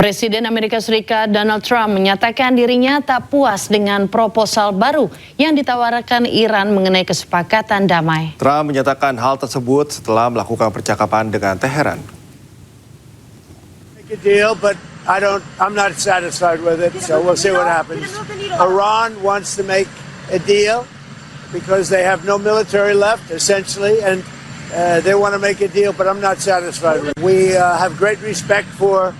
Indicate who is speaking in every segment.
Speaker 1: Presiden Amerika Serikat Donald Trump menyatakan dirinya tak puas dengan proposal baru yang ditawarkan Iran mengenai kesepakatan damai.
Speaker 2: Trump menyatakan hal tersebut setelah melakukan percakapan dengan Teheran.
Speaker 3: Make a deal, but I'm not satisfied with it, so we'll see what happens. Iran wants to make a deal because they have no military left, essentially, and they want to make a deal, but I'm not satisfied with it. We have great respect for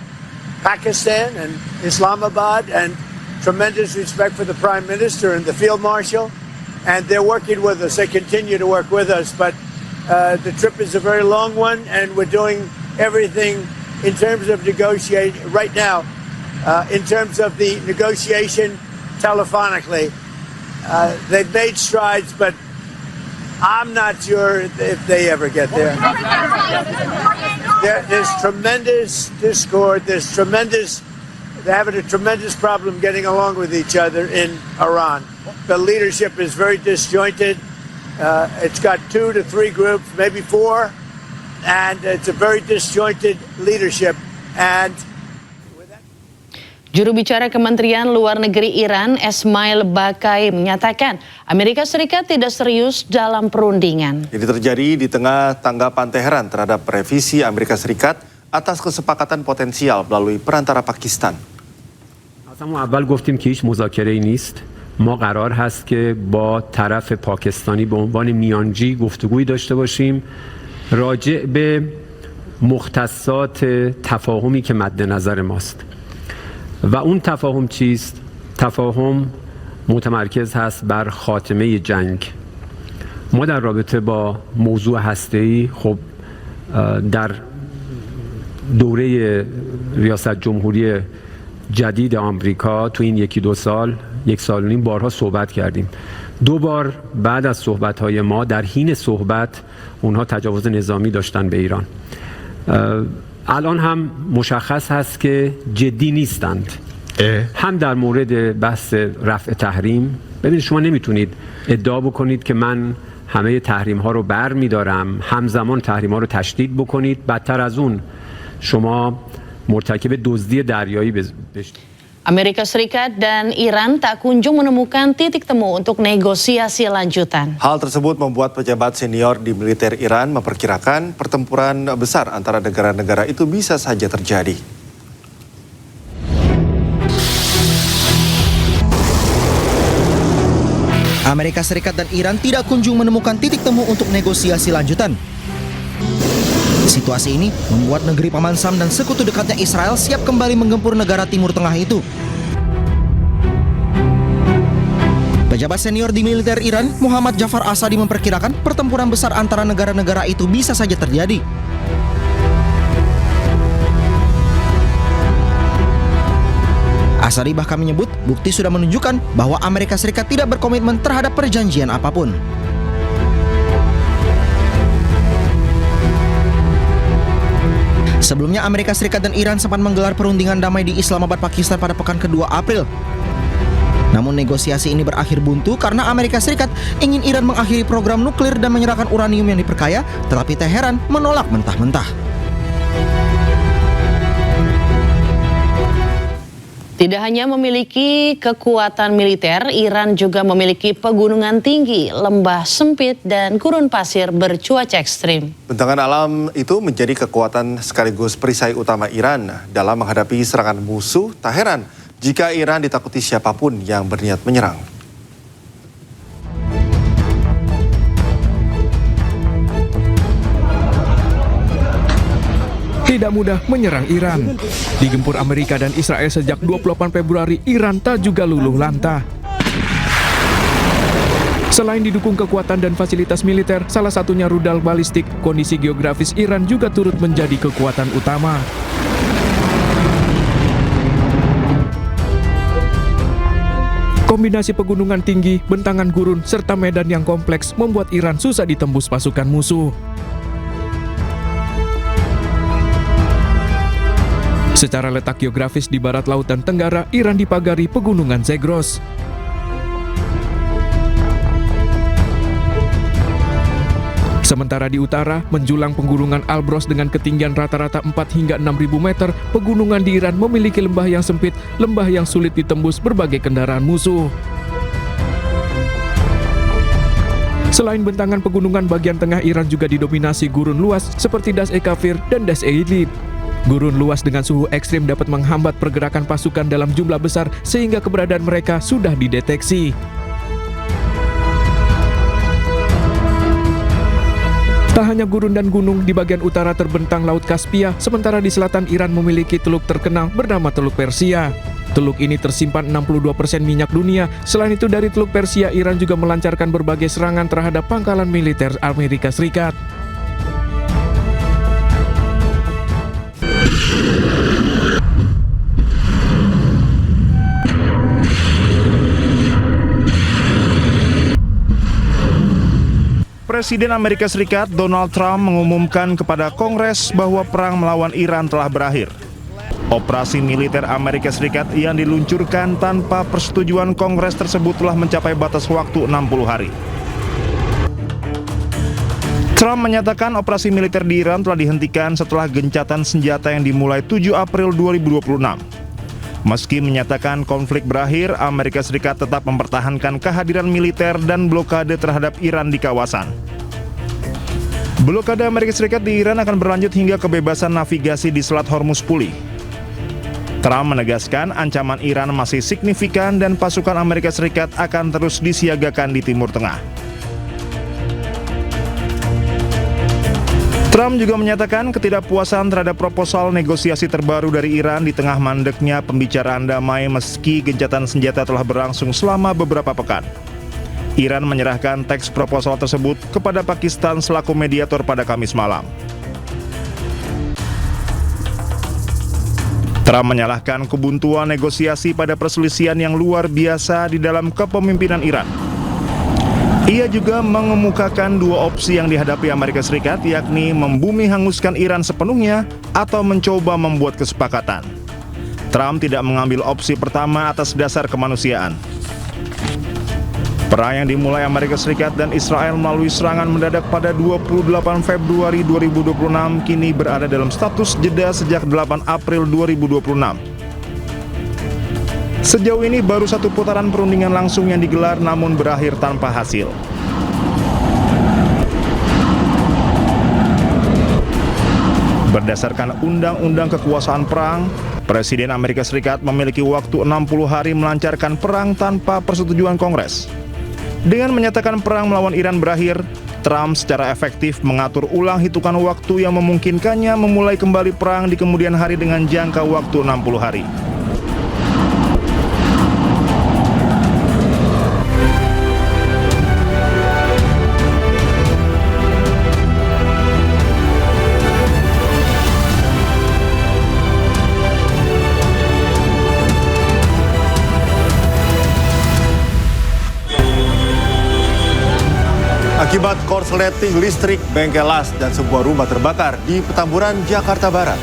Speaker 3: Pakistan and Islamabad, and tremendous respect for the Prime Minister and the Field Marshal, and they're working with us. They continue to work with us, but the trip is a very long one, and we're doing everything in terms of negotiate right now. In terms of the negotiation telephonically, they've made strides, but I'm not sure if they ever get there. There's tremendous discord. They're having a tremendous problem getting along with each other in Iran. The leadership is very disjointed. It's got 2 to 3 groups, maybe 4, and it's a very disjointed leadership. And
Speaker 1: Juru bicara Kementerian Luar Negeri Iran, Esmail Bakai, menyatakan Amerika Serikat tidak serius dalam perundingan.
Speaker 2: Ini terjadi di tengah tanggapan Teheran terhadap revisi Amerika Serikat atas kesepakatan potensial melalui perantara Pakistan.
Speaker 4: از همون اول گفتیم که هیچ مذاکره‌ای نیست. ما قرار هست که با طرف پاکستانی به عنوان میانجی گفتگویی داشته باشیم راجع به مختصات تفاهمی که مد نظر ماست. و اون تفاهم چیست؟ تفاهم متمرکز هست بر خاتمه جنگ. ما در رابطه با موضوع هسته‌ای خب در دوره ریاست جمهوری جدید آمریکا تو این 1-2 سال 1 سال و نیم بارها صحبت کردیم. 2 بار بعد از صحبت‌های ما در حین صحبت اونها تجاوز نظامی داشتن به ایران. الان هم مشخص هست که جدی نیستند. هم در مورد بحث رفع تحریم، ببینید شما نمیتونید ادعا بکنید که من همه تحریم ها رو بر میدارم، همزمان تحریم ها رو تشدید بکنید، بدتر از اون شما مرتکب دزدی دریایی بشید.
Speaker 1: Amerika Serikat dan Iran tak kunjung menemukan titik temu untuk negosiasi lanjutan.
Speaker 2: Hal tersebut membuat pejabat senior di militer Iran memperkirakan pertempuran besar antara negara-negara itu bisa saja terjadi.
Speaker 5: Amerika Serikat dan Iran tidak kunjung menemukan titik temu untuk negosiasi lanjutan. Situasi ini membuat negeri Paman Sam dan sekutu dekatnya Israel siap kembali menggempur negara Timur Tengah itu. Pejabat senior di militer Iran, Muhammad Jafar Asadi, memperkirakan pertempuran besar antara negara-negara itu bisa saja terjadi. Asadi bahkan menyebut bukti sudah menunjukkan bahwa Amerika Serikat tidak berkomitmen terhadap perjanjian apapun. Sebelumnya Amerika Serikat dan Iran sempat menggelar perundingan damai di Islamabad, Pakistan pada pekan kedua April. Namun negosiasi ini berakhir buntu karena Amerika Serikat ingin Iran mengakhiri program nuklir dan menyerahkan uranium yang diperkaya, tetapi Teheran menolak mentah-mentah.
Speaker 1: Tidak hanya memiliki kekuatan militer, Iran juga memiliki pegunungan tinggi, lembah sempit, dan gurun pasir bercuaca ekstrim.
Speaker 2: Bentangan alam itu menjadi kekuatan sekaligus perisai utama Iran dalam menghadapi serangan musuh. Tak heran jika Iran ditakuti siapapun yang berniat menyerang.
Speaker 6: Tidak mudah menyerang Iran. Digempur Amerika dan Israel sejak 28 Februari, Iran tak juga luluh lantah. Selain didukung kekuatan dan fasilitas militer, salah satunya rudal balistik, kondisi geografis Iran juga turut menjadi kekuatan utama. Kombinasi pegunungan tinggi, bentangan gurun, serta medan yang kompleks membuat Iran susah ditembus pasukan musuh. Secara letak geografis di barat Lautan Tenggara, Iran dipagari pegunungan Zagros. Sementara di utara, menjulang pegunungan Alborz dengan ketinggian rata-rata 4 hingga 6.000 meter, pegunungan di Iran memiliki lembah yang sempit, lembah yang sulit ditembus berbagai kendaraan musuh. Selain bentangan pegunungan, bagian tengah Iran juga didominasi gurun luas seperti Das-e-Kafir dan Das-e-Idlib. Gurun luas dengan suhu ekstrim dapat menghambat pergerakan pasukan dalam jumlah besar sehingga keberadaan mereka sudah dideteksi. Tak hanya gurun dan gunung, di bagian utara terbentang Laut Kaspia, sementara di selatan Iran memiliki teluk terkenal bernama Teluk Persia. Teluk ini tersimpan 62% minyak dunia. Selain itu, dari Teluk Persia, Iran juga melancarkan berbagai serangan terhadap pangkalan militer Amerika Serikat.
Speaker 7: Presiden Amerika Serikat Donald Trump mengumumkan kepada Kongres bahwa perang melawan Iran telah berakhir. Operasi militer Amerika Serikat yang diluncurkan tanpa persetujuan Kongres tersebut telah mencapai batas waktu 60 hari. Trump menyatakan operasi militer di Iran telah dihentikan setelah gencatan senjata yang dimulai 7 April 2026. Meski menyatakan konflik berakhir, Amerika Serikat tetap mempertahankan kehadiran militer dan blokade terhadap Iran di kawasan. Blokade Amerika Serikat di Iran akan berlanjut hingga kebebasan navigasi di Selat Hormuz pulih. Trump menegaskan ancaman Iran masih signifikan dan pasukan Amerika Serikat akan terus disiagakan di Timur Tengah. Trump juga menyatakan ketidakpuasan terhadap proposal negosiasi terbaru dari Iran di tengah mandeknya pembicaraan damai meski gencatan senjata telah berlangsung selama beberapa pekan. Iran menyerahkan teks proposal tersebut kepada Pakistan selaku mediator pada Kamis malam. Trump menyalahkan kebuntuan negosiasi pada perselisihan yang luar biasa di dalam kepemimpinan Iran. Ia juga mengemukakan dua opsi yang dihadapi Amerika Serikat, yakni membumi hanguskan Iran sepenuhnya atau mencoba membuat kesepakatan. Trump tidak mengambil opsi pertama atas dasar kemanusiaan. Perang yang dimulai Amerika Serikat dan Israel melalui serangan mendadak pada 28 Februari 2026 kini berada dalam status jeda sejak 8 April 2026. Sejauh ini baru satu putaran perundingan langsung yang digelar namun berakhir tanpa hasil. Berdasarkan Undang-Undang Kekuasaan Perang, Presiden Amerika Serikat memiliki waktu 60 hari melancarkan perang tanpa persetujuan Kongres. Dengan menyatakan perang melawan Iran berakhir, Trump secara efektif mengatur ulang hitungan waktu yang memungkinkannya memulai kembali perang di kemudian hari dengan jangka waktu 60 hari.
Speaker 2: Akibat korsleting listrik, bengkel las dan sebuah rumah terbakar di Petamburan, Jakarta Barat.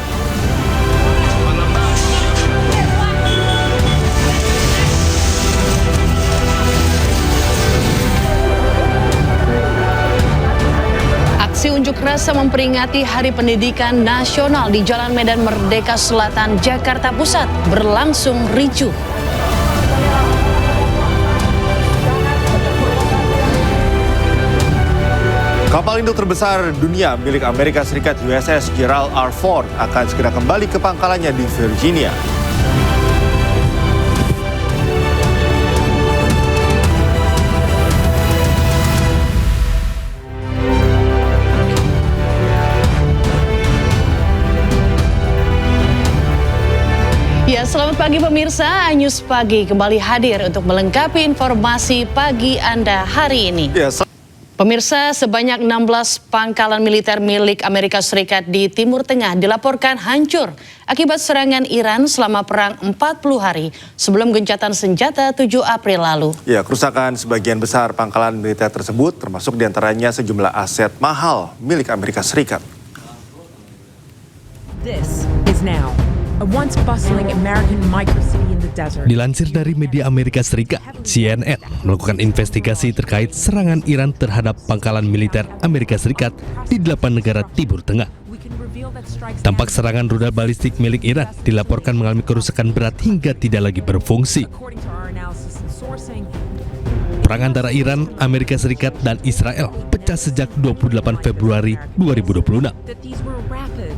Speaker 1: Aksi unjuk rasa memperingati Hari Pendidikan Nasional di Jalan Medan Merdeka Selatan, Jakarta Pusat berlangsung ricuh.
Speaker 2: Kapal induk terbesar dunia milik Amerika Serikat USS Gerald R. Ford akan segera kembali ke pangkalannya di Virginia.
Speaker 1: Ya, selamat pagi pemirsa. News Pagi kembali hadir untuk melengkapi informasi pagi Anda hari ini.
Speaker 2: Ya,
Speaker 1: Pemirsa, sebanyak 16 pangkalan militer milik Amerika Serikat di Timur Tengah dilaporkan hancur akibat serangan Iran selama perang 40 hari sebelum gencatan senjata 7 April lalu.
Speaker 2: Ya, kerusakan sebagian besar pangkalan militer tersebut termasuk diantaranya sejumlah aset mahal milik Amerika Serikat.
Speaker 8: This is now a once bustling American microcity in the desert.
Speaker 9: Dilansir dari media Amerika Serikat, CNN melakukan investigasi terkait serangan Iran terhadap pangkalan militer Amerika Serikat di 8 negara Timur Tengah. Tampak serangan rudal balistik milik Iran dilaporkan mengalami kerusakan berat hingga tidak lagi berfungsi. Perang antara Iran, Amerika Serikat, dan Israel pecah sejak 28 Februari 2026.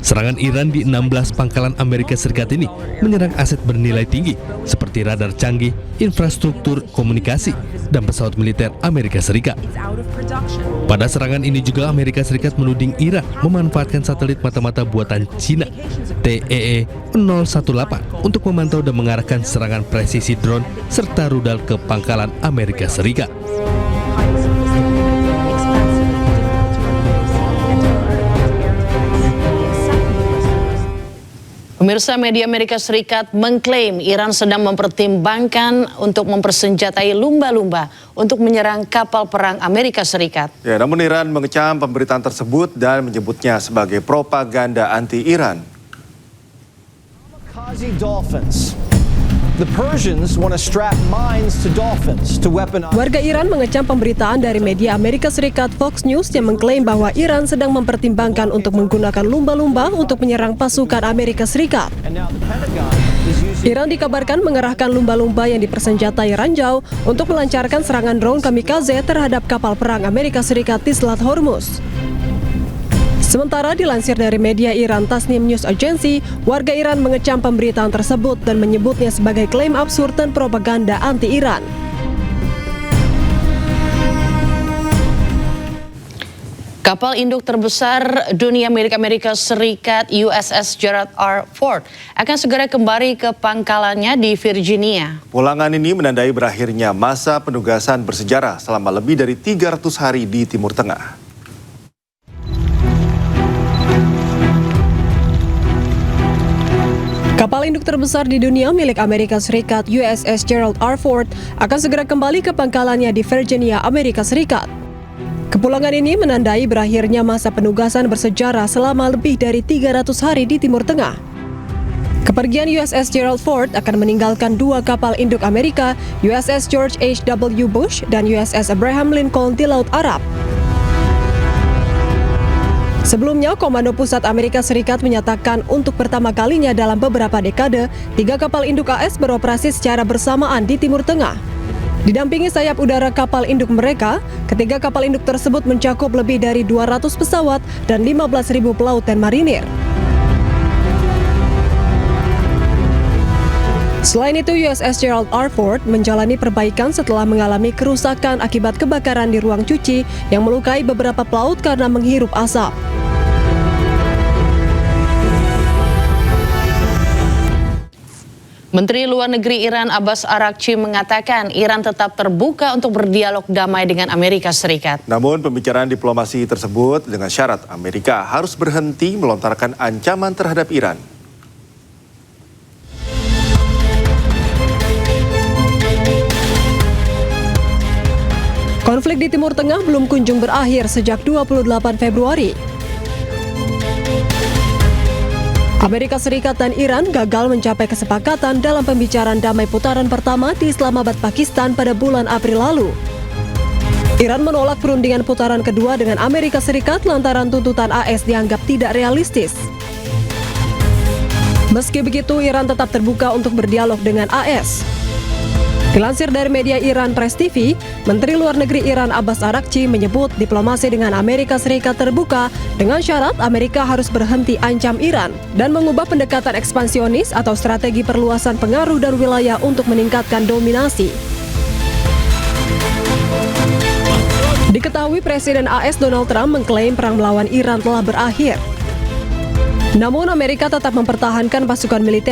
Speaker 9: Serangan Iran di 16 pangkalan Amerika Serikat ini menyerang aset bernilai tinggi seperti radar canggih, infrastruktur komunikasi, dan pesawat militer Amerika Serikat. Pada serangan ini juga Amerika Serikat menuding Iran memanfaatkan satelit mata-mata buatan Cina TEE-018 untuk memantau dan mengarahkan serangan presisi drone serta rudal ke pangkalan Amerika Serikat.
Speaker 1: Pemirsa, media Amerika Serikat mengklaim Iran sedang mempertimbangkan untuk mempersenjatai lumba-lumba untuk menyerang kapal perang Amerika Serikat.
Speaker 2: Ya, namun Iran mengecam pemberitaan tersebut dan menyebutnya sebagai propaganda anti-Iran.
Speaker 10: The Persians want to strap mines to dolphins to weaponize.
Speaker 11: Warga Iran mengecam pemberitaan dari media Amerika Serikat Fox News yang mengklaim bahwa Iran sedang mempertimbangkan untuk menggunakan lumba-lumba untuk menyerang pasukan Amerika Serikat. Iran dikabarkan mengerahkan lumba-lumba yang dipersenjatai ranjau untuk melancarkan serangan drone kamikaze terhadap kapal perang Amerika Serikat di Selat Hormuz. Sementara dilansir dari media Iran Tasnim News Agency, warga Iran mengecam pemberitaan tersebut dan menyebutnya sebagai klaim absurd dan propaganda anti-Iran.
Speaker 1: Kapal induk terbesar dunia milik Amerika Serikat USS Gerald R. Ford akan segera kembali ke pangkalannya di Virginia.
Speaker 2: Pulangan ini menandai berakhirnya masa penugasan bersejarah selama lebih dari 300 hari di Timur Tengah.
Speaker 11: Kapal induk terbesar di dunia milik Amerika Serikat USS Gerald R. Ford akan segera kembali ke pangkalannya di Virginia, Amerika Serikat. Kepulangan ini menandai berakhirnya masa penugasan bersejarah selama lebih dari 300 hari di Timur Tengah. Kepergian USS Gerald Ford akan meninggalkan dua kapal induk Amerika, USS George H.W. Bush dan USS Abraham Lincoln di Laut Arab. Sebelumnya, Komando Pusat Amerika Serikat menyatakan untuk pertama kalinya dalam beberapa dekade, 3 kapal induk AS beroperasi secara bersamaan di Timur Tengah. Didampingi sayap udara kapal induk mereka, ketiga kapal induk tersebut mencakup lebih dari 200 pesawat dan 15.000 pelaut dan marinir. Selain itu, USS Gerald R. Ford menjalani perbaikan setelah mengalami kerusakan akibat kebakaran di ruang cuci yang melukai beberapa pelaut karena menghirup asap.
Speaker 1: Menteri Luar Negeri Iran Abbas Araghchi mengatakan Iran tetap terbuka untuk berdialog damai dengan Amerika Serikat.
Speaker 2: Namun pembicaraan diplomasi tersebut dengan syarat Amerika harus berhenti melontarkan ancaman terhadap Iran.
Speaker 11: Konflik di Timur Tengah belum kunjung berakhir sejak 28 Februari. Amerika Serikat dan Iran gagal mencapai kesepakatan dalam pembicaraan damai putaran pertama di Islamabad, Pakistan pada bulan April lalu. Iran menolak perundingan putaran kedua dengan Amerika Serikat lantaran tuntutan AS dianggap tidak realistis. Meski begitu, Iran tetap terbuka untuk berdialog dengan AS. Dilansir dari media Iran Press TV, Menteri Luar Negeri Iran Abbas Araghchi menyebut diplomasi dengan Amerika Serikat terbuka dengan syarat Amerika harus berhenti ancam Iran dan mengubah pendekatan ekspansionis atau strategi perluasan pengaruh dan wilayah untuk meningkatkan dominasi. Diketahui Presiden AS Donald Trump mengklaim perang melawan Iran telah berakhir. Namun Amerika tetap mempertahankan pasukan militer